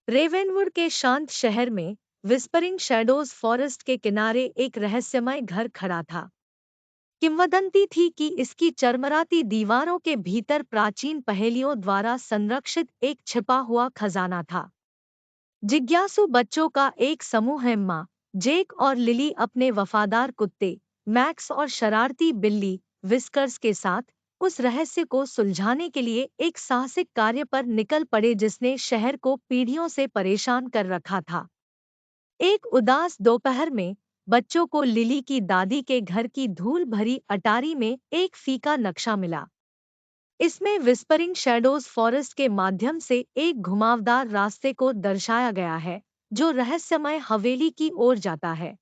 रेवेनवुड के शांत शहर में विस्परिंग शैडोज फॉरेस्ट के किनारे एक रहस्यमय घर खड़ा था। किंवदंती थी कि इसकी चरमराती दीवारों के भीतर प्राचीन पहेलियों द्वारा संरक्षित एक छिपा हुआ खजाना था। जिज्ञासु बच्चों का एक समूह एम्मा, जेक और लिली अपने वफादार कुत्ते मैक्स और शरारती बिल्ली विस्कर्स के साथ उस रहस्य को सुलझाने के लिए एक साहसिक कार्य पर निकल पड़े जिसने शहर को पीढ़ियों से परेशान कर रखा था। एक उदास दोपहर में बच्चों को लिली की दादी के घर की धूल भरी अटारी में एक फीका नक्शा मिला। इसमें विस्परिंग शैडोज फॉरेस्ट के माध्यम से एक घुमावदार रास्ते को दर्शाया गया है जो रहस्यमय हवेली की ओर जाता है।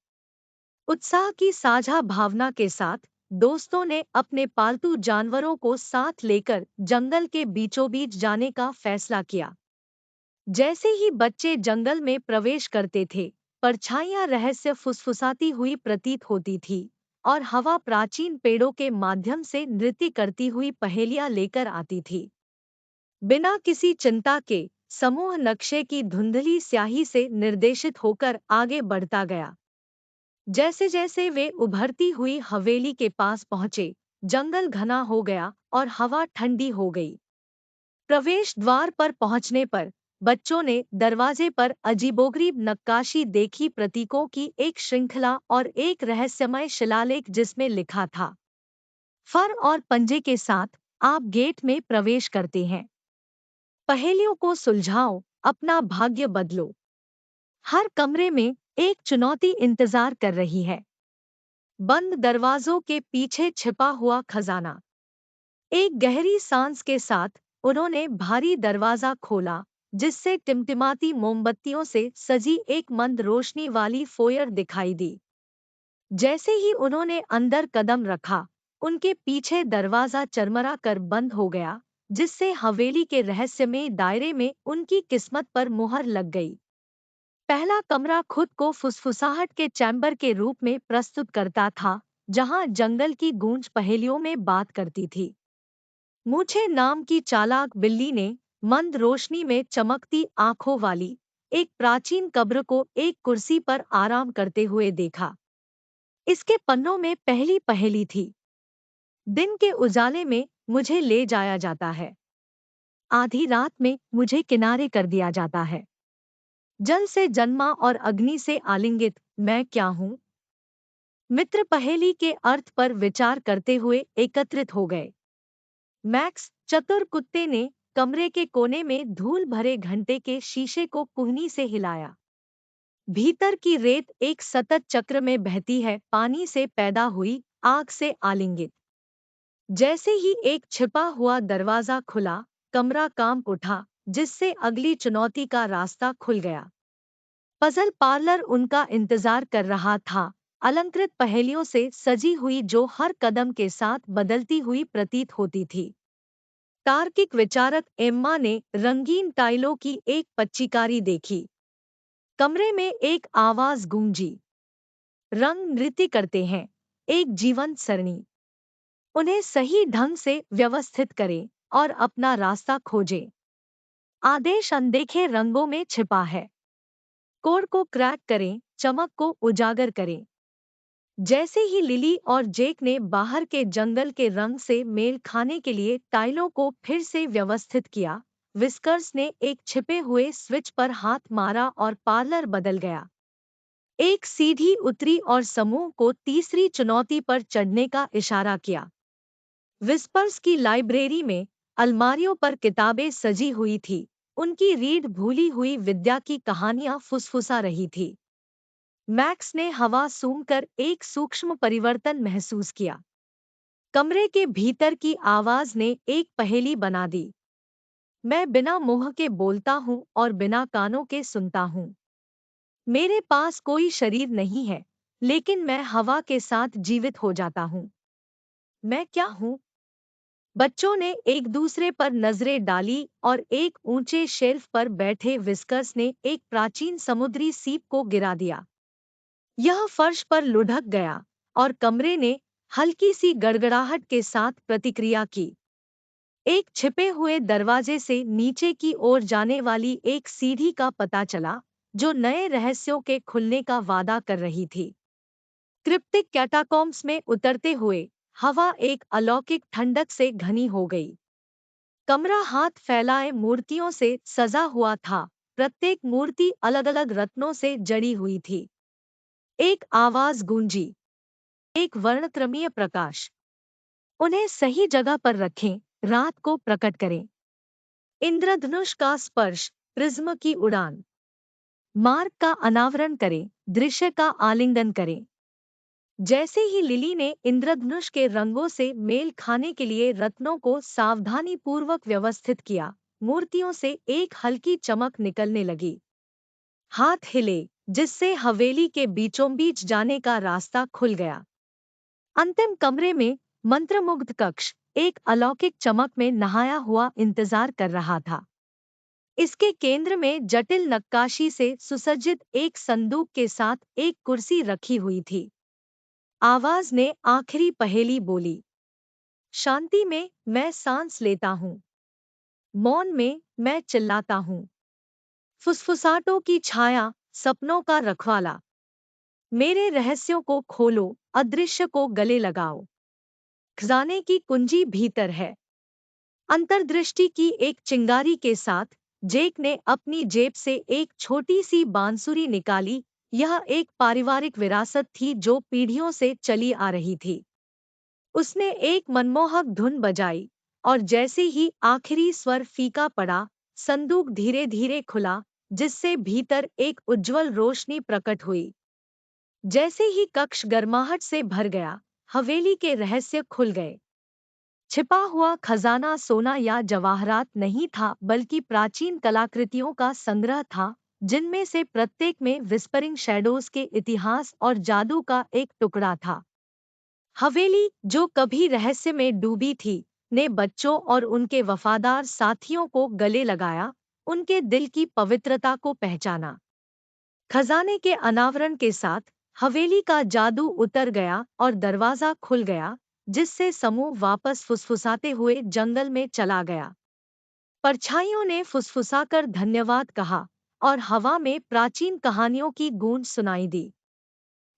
उत्साह की साझा भावना के साथ दोस्तों ने अपने पालतू जानवरों को साथ लेकर जंगल के बीचों बीच जाने का फैसला किया। जैसे ही बच्चे जंगल में प्रवेश करते थे, परछाइयां रहस्य फुसफुसाती हुई प्रतीत होती थी और हवा प्राचीन पेड़ों के माध्यम से नृत्य करती हुई पहेलियां लेकर आती थी। बिना किसी चिंता के समूह नक्शे की धुंधली स्याही से निर्देशित होकर आगे बढ़ता गया। जैसे जैसे वे उभरती हुई हवेली के पास पहुंचे, जंगल घना हो गया और हवा ठंडी हो गई। प्रवेश द्वार पर पहुंचने पर बच्चों ने दरवाजे पर अजीबोगरीब नक्काशी देखी, प्रतीकों की एक श्रृंखला और एक रहस्यमय शिलालेख जिसमें लिखा था, फर और पंजे के साथ आप गेट में प्रवेश करते हैं, पहेलियों को सुलझाओ, अपना भाग्य बदलो। हर कमरे में एक चुनौती इंतजार कर रही है। बंद दरवाजों के पीछे छिपा हुआ खजाना। एक गहरी सांस के साथ उन्होंने भारी दरवाजा खोला, जिससे टिमटिमाती मोमबत्तियों से सजी एक मंद रोशनी वाली फोयर दिखाई दी। जैसे ही उन्होंने अंदर कदम रखा, उनके पीछे दरवाजा चरमरा कर बंद हो गया, जिससे हवेली के रहस्यमय दायरे में उनकी किस्मत पर मुहर लग गई। पहला कमरा खुद को फुसफुसाहट के चैम्बर के रूप में प्रस्तुत करता था, जहां जंगल की गूंज पहेलियों में बात करती थी। मूछे नाम की चालाक बिल्ली ने मंद रोशनी में चमकती आंखों वाली एक प्राचीन कब्र को एक कुर्सी पर आराम करते हुए देखा। इसके पन्नों में पहली पहेली थी, दिन के उजाले में मुझे ले जाया जाता है, आधी रात में मुझे किनारे कर दिया जाता है, जल से जन्मा और अग्नि से आलिंगित मैं क्या हूँ। मित्र पहेली के अर्थ पर विचार करते हुए एकत्रित हो गए। मैक्स, चतुर कुत्ते ने कमरे के कोने में धूल भरे घंटे के शीशे को कुहनी से हिलाया। भीतर की रेत एक सतत चक्र में बहती है, पानी से पैदा हुई, आग से आलिंगित। जैसे ही एक छिपा हुआ दरवाजा खुला, कमरा कांप उठा, जिससे अगली चुनौती का रास्ता खुल गया। पजल पार्लर उनका इंतजार कर रहा था, अलंकृत पहेलियों से सजी हुई जो हर कदम के साथ बदलती हुई प्रतीत होती थी। तार्किक विचारक एम्मा ने रंगीन टाइलों की एक पच्चीकारी देखी। कमरे में एक आवाज गूंजी, रंग नृत्य करते हैं, एक जीवंत सरणी। उन्हें सही ढंग से व्यवस्थित करें और अपना रास्ता खोजें। आदेश अनदेखे रंगों में छिपा है। कोड को क्रैक करें, चमक को उजागर करें। जैसे ही लिली और जेक ने बाहर के जंगल के रंग से मेल खाने के लिए टाइलों को फिर से व्यवस्थित किया, विस्कर्स ने एक छिपे हुए स्विच पर हाथ मारा और पार्लर बदल गया। एक सीढ़ी उतरी और समूह को तीसरी चुनौती पर चढ़ने का इशारा किया। विस्पर्स की लाइब्रेरी में अलमारियों पर किताबें सजी हुई थी, उनकी रीढ़ भूली हुई विद्या की कहानियां फुसफुसा रही थी। मैक्स ने हवा सूंघकर एक सूक्ष्म परिवर्तन महसूस किया। कमरे के भीतर की आवाज ने एक पहेली बना दी। मैं बिना मुंह के बोलता हूँ और बिना कानों के सुनता हूँ। मेरे पास कोई शरीर नहीं है, लेकिन मैं हवा के साथ जीवित हो जाता हूँ। मैं क्या हूँ? बच्चों ने एक दूसरे पर नजरें डाली और एक ऊंचे शेल्फ पर बैठे विस्कर्स ने एक प्राचीन समुद्री सीप को गिरा दिया। यह फर्श पर लुढ़क गया और कमरे ने हल्की सी गड़गड़ाहट के साथ प्रतिक्रिया की। एक छिपे हुए दरवाजे से नीचे की ओर जाने वाली एक सीढ़ी का पता चला, जो नए रहस्यों के खुलने का वादा कर रही थी। क्रिप्टिक कैटाकॉम्ब्स में उतरते हुए हवा एक अलौकिक ठंडक से घनी हो गई। कमरा हाथ फैलाए मूर्तियों से सजा हुआ था, प्रत्येक मूर्ति अलग-अलग रत्नों से जड़ी हुई थी। एक आवाज गूंजी, एक वर्णक्रमीय प्रकाश। उन्हें सही जगह पर रखें, रात को प्रकट करें। इंद्रधनुष का स्पर्श, प्रिज्म की उड़ान। मार्ग का अनावरण करें, दृश्य का आलिंगन करें। जैसे ही लिली ने इंद्रधनुष के रंगों से मेल खाने के लिए रत्नों को सावधानी पूर्वक व्यवस्थित किया, मूर्तियों से एक हल्की चमक निकलने लगी। हाथ हिले, जिससे हवेली के बीचों बीच जाने का रास्ता खुल गया। अंतिम कमरे में मंत्रमुग्ध कक्ष एक अलौकिक चमक में नहाया हुआ इंतजार कर रहा था। इसके केंद्र में जटिल नक्काशी से सुसज्जित एक संदूक के साथ एक कुर्सी रखी हुई थी। आवाज ने आखिरी पहेली बोली। शांति में मैं सांस लेता हूँ, मौन में मैं चिल्लाता हूँ। फुसफुसाहटों की छाया, सपनों का रखवाला। मेरे रहस्यों को खोलो, अदृश्य को गले लगाओ। खजाने की कुंजी भीतर है। अंतर्दृष्टि की एक चिंगारी के साथ जेक ने अपनी जेब से एक छोटी सी बांसुरी निकाली। यह एक पारिवारिक विरासत थी जो पीढ़ियों से चली आ रही थी। उसने एक मनमोहक धुन बजाई, और जैसे ही आखिरी स्वर फीका पड़ा, संदूक धीरे धीरे खुला, जिससे भीतर एक उज्ज्वल रोशनी प्रकट हुई। जैसे ही कक्ष गर्माहट से भर गया, हवेली के रहस्य खुल गए। छिपा हुआ खजाना सोना या जवाहरात नहीं था, बल्कि प्राचीन कलाकृतियों का संग्रह था, जिनमें से प्रत्येक में विस्परिंग शैडोज के इतिहास और जादू का एक टुकड़ा था। हवेली, जो कभी रहस्य में डूबी थी, ने बच्चों और उनके वफादार साथियों को गले लगाया, उनके दिल की पवित्रता को पहचाना। खजाने के अनावरण के साथ हवेली का जादू उतर गया और दरवाजा खुल गया, जिससे समूह वापस फुसफुसाते हुए जंगल में चला गया। परछाइयों ने फुसफुसाकर धन्यवाद कहा, और हवा में प्राचीन कहानियों की गूंज सुनाई दी।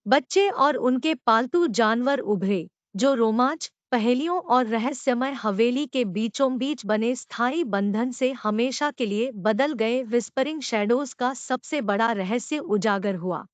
बच्चे और उनके पालतू जानवर उभरे, जो रोमांच, पहेलियों और रहस्यमय हवेली के बीचों बीच बने स्थायी बंधन से हमेशा के लिए बदल गए। विस्परिंग शैडोज का सबसे बड़ा रहस्य उजागर हुआ।